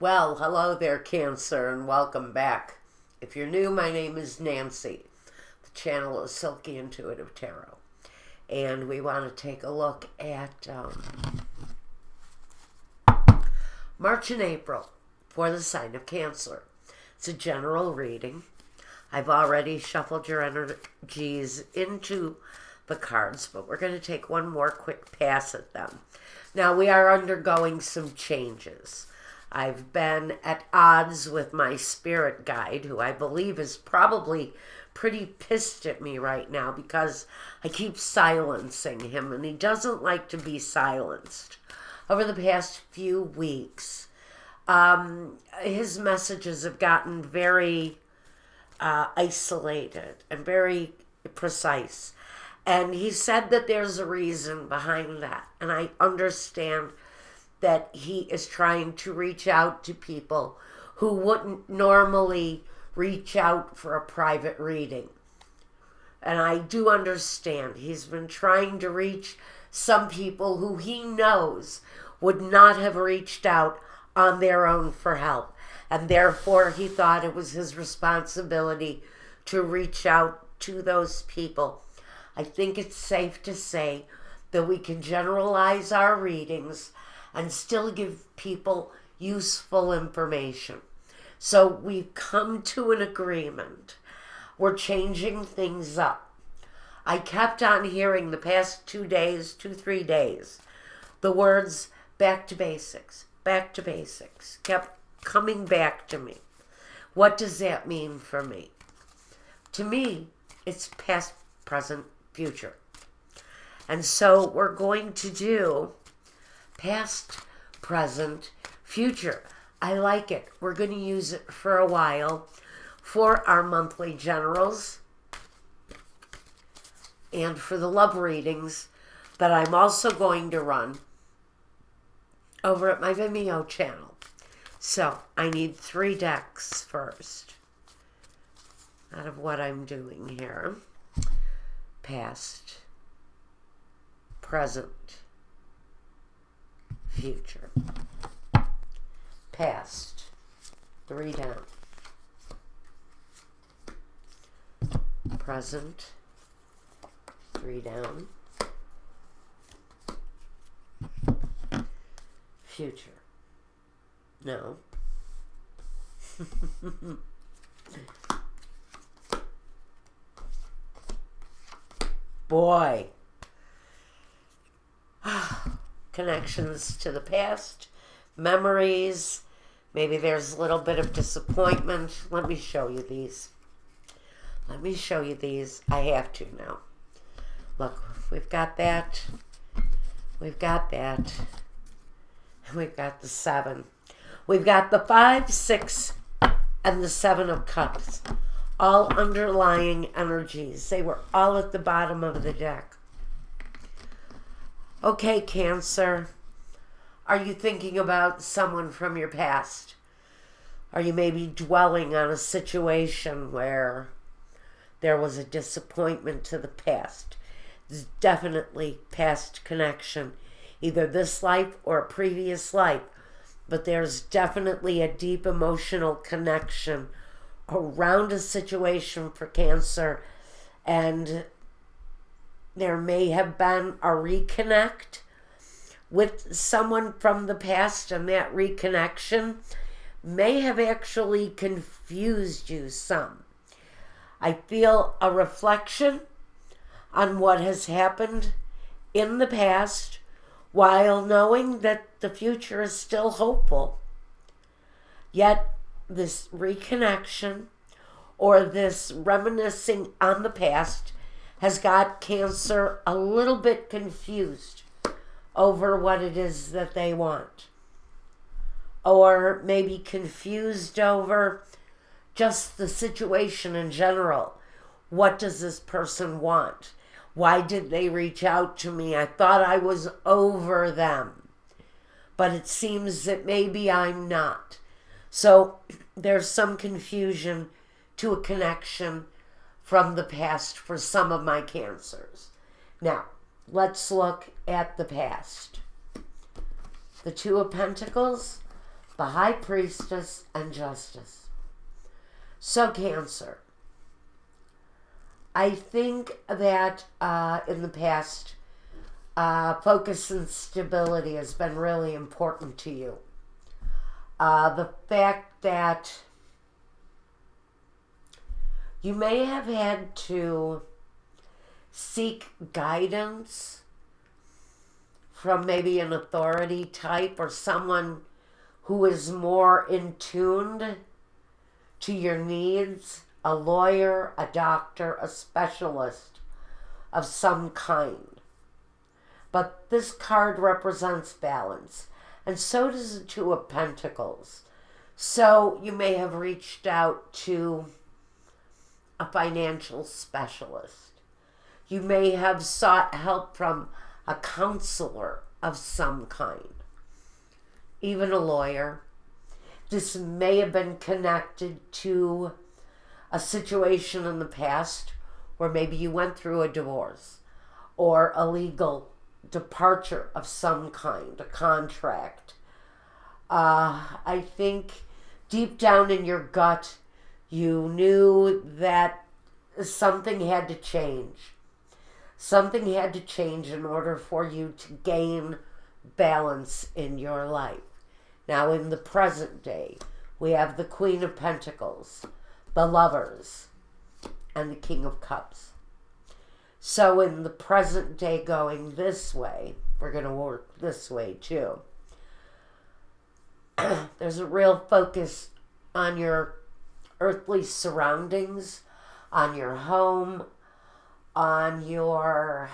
Well, hello there, Cancer, and welcome back. If you're new, my name is Nancy. The channel is Silky Intuitive Tarot. And we want to take a look at March and April for the sign of Cancer. It's a general reading. I've already shuffled your energies into the cards, but we're going to take one more quick pass at them. Now, we are undergoing some changes. I've been at odds with my spirit guide, who I believe is probably pretty pissed at me right now because I keep silencing him, and he doesn't like to be silenced. Over the past few weeks, his messages have gotten very isolated and very precise. And he said that there's a reason behind that, and I understand that he is trying to reach out to people who wouldn't normally reach out for a private reading. And I do understand. He's been trying to reach some people who he knows would not have reached out on their own for help. And therefore, he thought it was his responsibility to reach out to those people. I think it's safe to say that we can generalize our readings and still give people useful information. So we've come to an agreement. We're changing things up. I kept on hearing the past 3 days, the words back to basics, kept coming back to me. What does that mean for me? To me, it's past, present, future. And so we're going to do past, present, future. I like it. We're going to use it for a while for our monthly generals and for the love readings that I'm also going to run over at my Vimeo channel. So I need 3 decks first out of what I'm doing here. Past, present, future. Past, 3 down. Present, 3 down. Future. No. Boy. Connections to the past, memories, maybe there's a little bit of disappointment. Let me show you these. I have to now. Look, we've got that. We've got that. We've got the 7. We've got the 5, 6, and the 7 of Cups. All underlying energies. They were all at the bottom of the deck. Okay, Cancer. Are you thinking about someone from your past? Are you maybe dwelling on a situation where there was a disappointment to the past? There's definitely past connection, either this life or a previous life, but there's definitely a deep emotional connection around a situation for Cancer, and there may have been a reconnect with someone from the past, and that reconnection may have actually confused you some. I feel a reflection on what has happened in the past while knowing that the future is still hopeful. Yet this reconnection or this reminiscing on the past has got Cancer a little bit confused over what it is that they want. Or maybe confused over just the situation in general. What does this person want? Why did they reach out to me? I thought I was over them, but it seems that maybe I'm not. So there's some confusion to a connection from the past for some of my Cancers. Now, let's look at the past. The 2 of Pentacles, the High Priestess, and Justice. So Cancer, I think that in the past, focus and stability has been really important to you. The fact that you may have had to seek guidance from maybe an authority type or someone who is more in tune to your needs, a lawyer, a doctor, a specialist of some kind. But this card represents balance, and so does the Two of Pentacles. So you may have reached out to a financial specialist. You may have sought help from a counselor of some kind, even a lawyer. This may have been connected to a situation in the past where maybe you went through a divorce or a legal departure of some kind, a contract. I think deep down in your gut, you knew that something had to change. Something had to change in order for you to gain balance in your life. Now, in the present day, we have the Queen of Pentacles, the Lovers, and the King of Cups. So in the present day going this way, we're going to work this way too. There's a real focus on your earthly surroundings, on your home, on your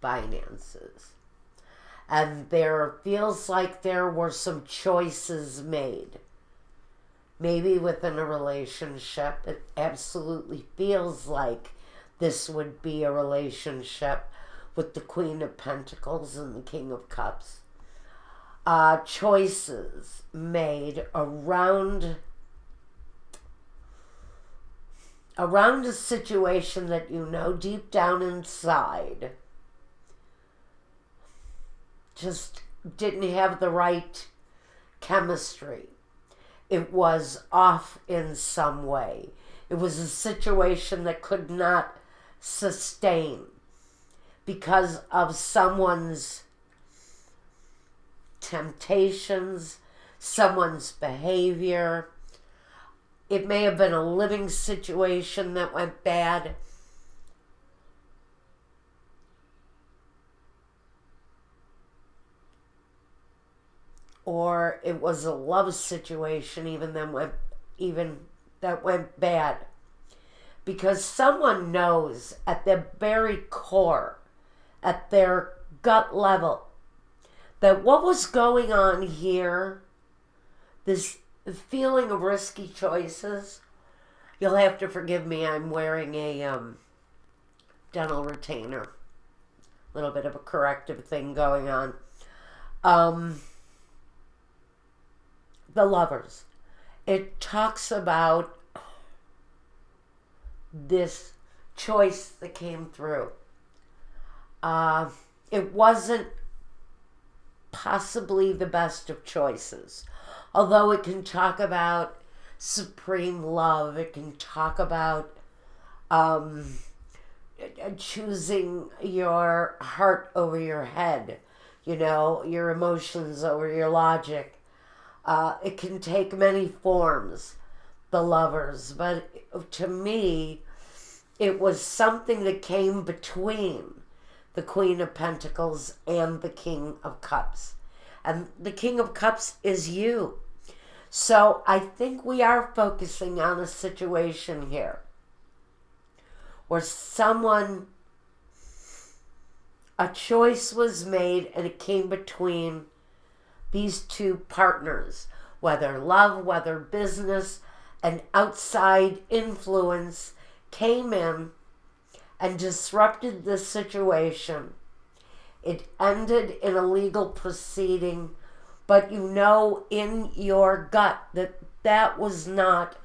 finances. And there feels like there were some choices made. Maybe within a relationship, it absolutely feels like this would be a relationship with the Queen of Pentacles and the King of Cups. Choices made around a situation that you know deep down inside just didn't have the right chemistry. It was off in some way. It was a situation that could not sustain because of someone's temptations, someone's behavior. It may have been a living situation that went bad. Or it was a love situation that went bad. Because someone knows at their very core, at their gut level, that what was going on here, this feeling of risky choices, you'll have to forgive me, I'm wearing a dental retainer. A little bit of a corrective thing going on. The Lovers. It talks about this choice that came through. It wasn't possibly the best of choices. Although it can talk about supreme love. It can talk about choosing your heart over your head. You know, your emotions over your logic. It can take many forms, the Lovers. But to me, it was something that came between the Queen of Pentacles and the King of Cups. And the King of Cups is you. So I think we are focusing on a situation here where a choice was made and it came between these two partners, whether love, whether business, an outside influence came in and disrupted this situation. It ended in a legal proceeding, but you know in your gut that that was not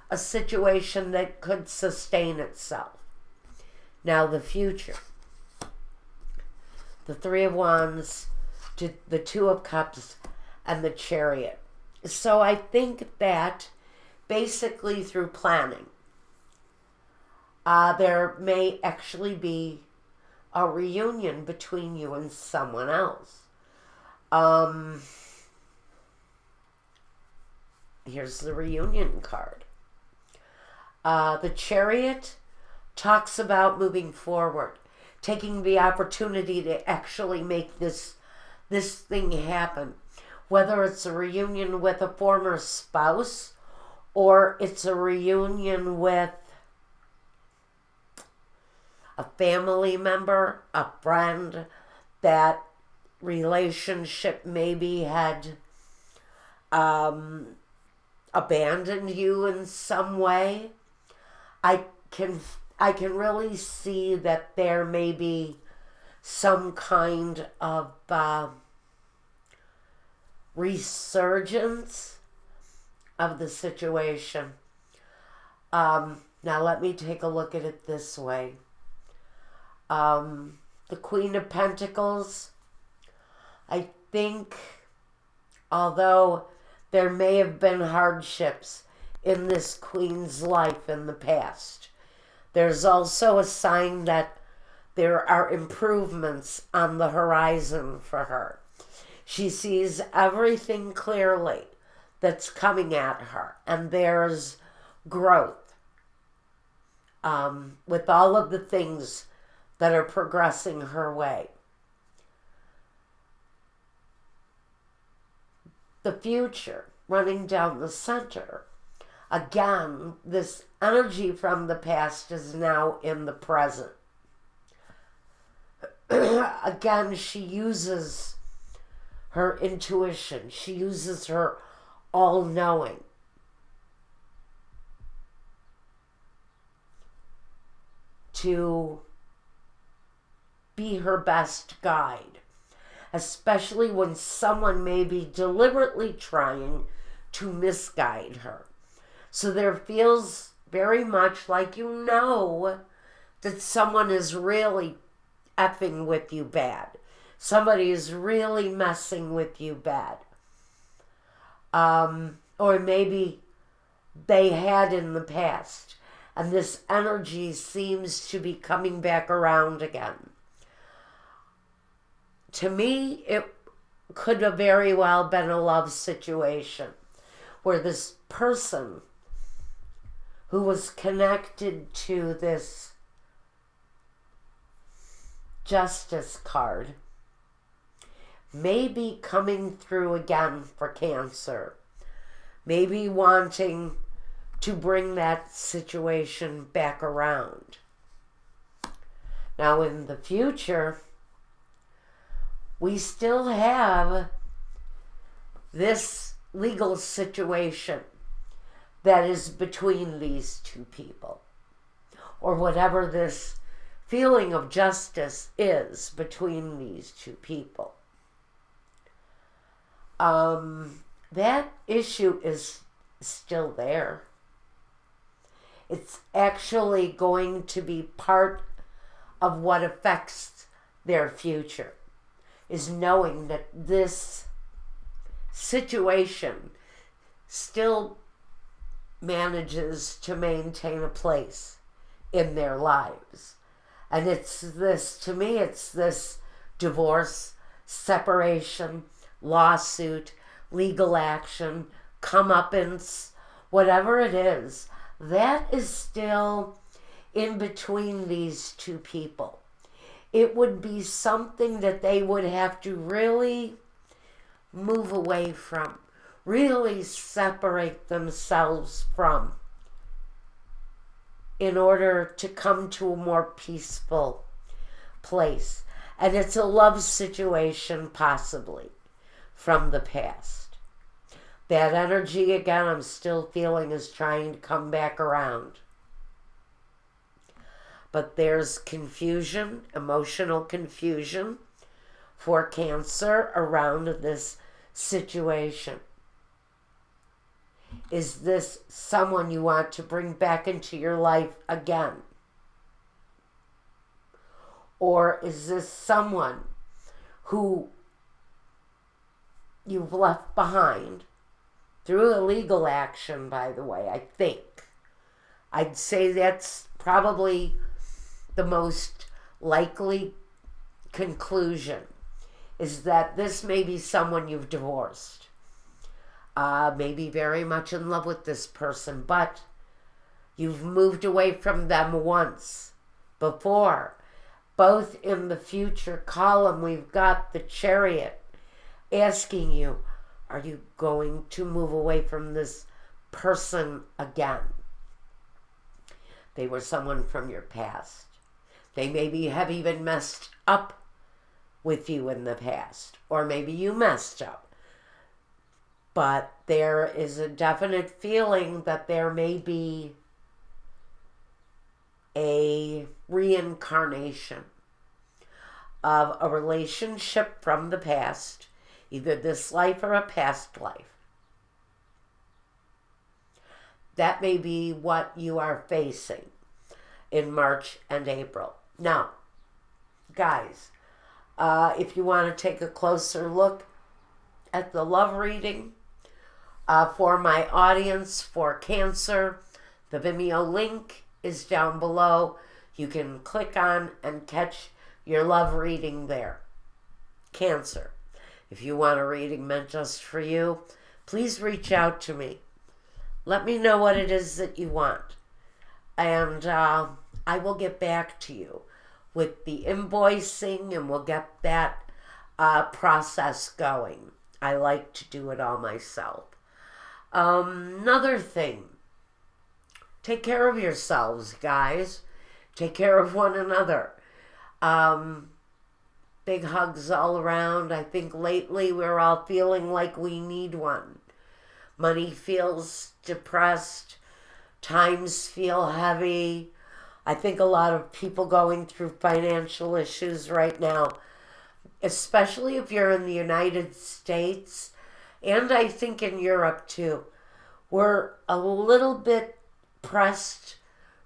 a situation that could sustain itself. Now the future. The Three of Wands, the Two of Cups, and the Chariot. So I think that basically through planning, there may actually be a reunion between you and someone else. Here's the reunion card. The Chariot talks about moving forward, taking the opportunity to actually make this thing happen. Whether it's a reunion with a former spouse or it's a reunion with a family member, a friend, that relationship maybe had abandoned you in some way. I can really see that there may be some kind of resurgence of the situation. Now let me take a look at it this way. The Queen of Pentacles, I think, although there may have been hardships in this Queen's life in the past, there's also a sign that there are improvements on the horizon for her. She sees everything clearly that's coming at her, and there's growth with all of the things that are progressing her way. The future running down the center. Again, this energy from the past is now in the present. Again, she uses her intuition. She uses her all-knowing. To be her best guide, especially when someone may be deliberately trying to misguide her. So there feels very much like you know that someone is really effing with you bad. Somebody is really messing with you bad. Or maybe they had in the past, and this energy seems to be coming back around again. To me, it could have very well been a love situation where this person who was connected to this Justice card may be coming through again for Cancer, maybe wanting to bring that situation back around. Now in the future, we still have this legal situation that is between these two people, or whatever this feeling of justice is between these two people. That issue is still there. It's actually going to be part of what affects their future, is knowing that this situation still manages to maintain a place in their lives. And it's this, to me, it's this divorce, separation, lawsuit, legal action, comeuppance, whatever it is, that is still in between these two people. It would be something that they would have to really move away from, really separate themselves from, in order to come to a more peaceful place. And it's a love situation, possibly, from the past. That energy, again, I'm still feeling is trying to come back around. But there's confusion, emotional confusion for Cancer around this situation. Is this someone you want to bring back into your life again? Or is this someone who you've left behind through a legal action, by the way, I think. I'd say that's probably the most likely conclusion, is that this may be someone you've divorced. Maybe very much in love with this person, but you've moved away from them once before. Both in the future column, we've got the Chariot asking you, are you going to move away from this person again? They were someone from your past. They maybe have even messed up with you in the past, or maybe you messed up. But there is a definite feeling that there may be a reincarnation of a relationship from the past, either this life or a past life. That may be what you are facing in March and April. Now, guys, if you want to take a closer look at the love reading for my audience for Cancer, the Vimeo link is down below. You can click on and catch your love reading there. Cancer, if you want a reading meant just for you, please reach out to me. Let me know what it is that you want. And I will get back to you with the invoicing, and we'll get that process going. I like to do it all myself. Another thing, take care of yourselves, guys. Take care of one another. Big hugs all around. I think lately we're all feeling like we need one. Money feels depressed. Times feel heavy. I think a lot of people going through financial issues right now, especially if you're in the United States, and I think in Europe too. We're a little bit pressed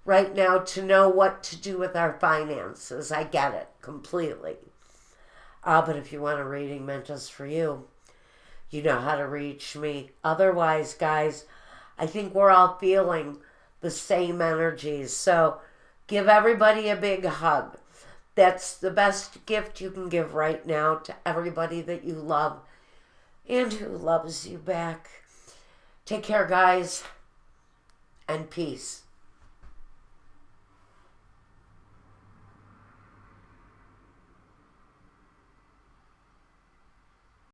right now to know what to do with our finances. I get it completely. But if you want a reading meant just for you, you know how to reach me. Otherwise, guys, I think we're all feeling the same energies. So give everybody a big hug. That's the best gift you can give right now to everybody that you love and who loves you back. Take care, guys, and peace.